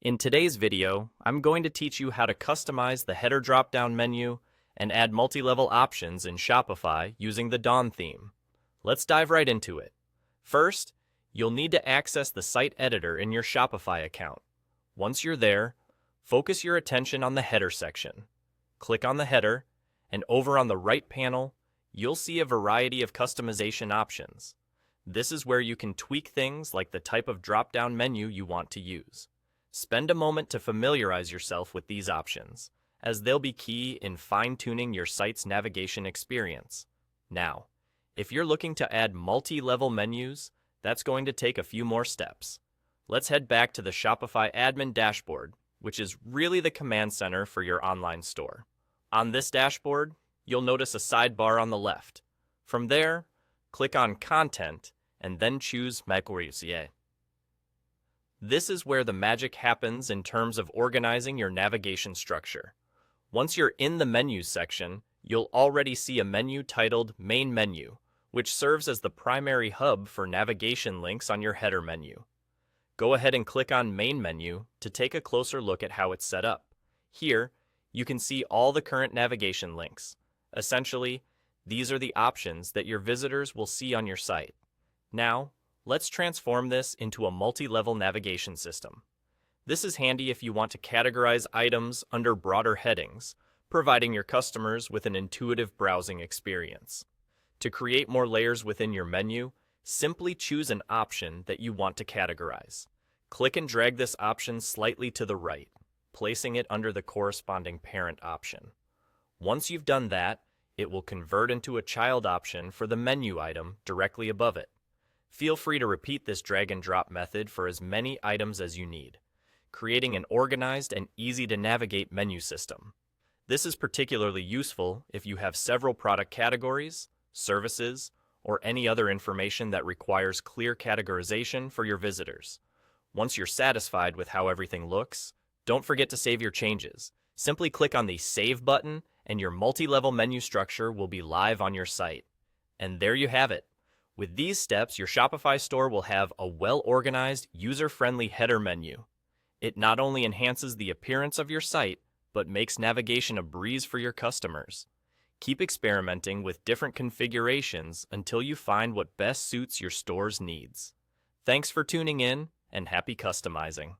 In today's video, I'm going to teach you how to customize the header drop-down menu and add multi-level options in Shopify using the Dawn theme. Let's dive right into it. First, you'll need to access the site editor in your Shopify account. Once you're there, focus your attention on the header section. Click on the header, and over on the right panel, you'll see a variety of customization options. This is where you can tweak things like the type of drop-down menu you want to use. Spend a moment to familiarize yourself with these options, as they'll be key in fine-tuning your site's navigation experience. Now, if you're looking to add multi-level menus, that's going to take a few more steps. Let's head back to the Shopify admin dashboard, which is really the command center for your online store. On this dashboard, you'll notice a sidebar on the left. From there, click on Content and then choose Magousier. This is where the magic happens in terms of organizing your navigation structure. Once you're in the Menus section, you'll already see a menu titled Main Menu, which serves as the primary hub for navigation links on your header menu. Go ahead and click on Main Menu to take a closer look at how it's set up. Here, you can see all the current navigation links. Essentially, these are the options that your visitors will see on your site. Now, let's transform this into a multi-level navigation system. This is handy if you want to categorize items under broader headings, providing your customers with an intuitive browsing experience. To create more layers within your menu, simply choose an option that you want to categorize. Click and drag this option slightly to the right, placing it under the corresponding parent option. Once you've done that, it will convert into a child option for the menu item directly above it. Feel free to repeat this drag and drop method for as many items as you need, creating an organized and easy-to-navigate menu system. This is particularly useful if you have several product categories, services, or any other information that requires clear categorization for your visitors. Once you're satisfied with how everything looks, don't forget to save your changes. Simply click on the Save button and your multi-level menu structure will be live on your site. And there you have it. With these steps, your Shopify store will have a well-organized, user-friendly header menu. It not only enhances the appearance of your site, but makes navigation a breeze for your customers. Keep experimenting with different configurations until you find what best suits your store's needs. Thanks for tuning in, and happy customizing.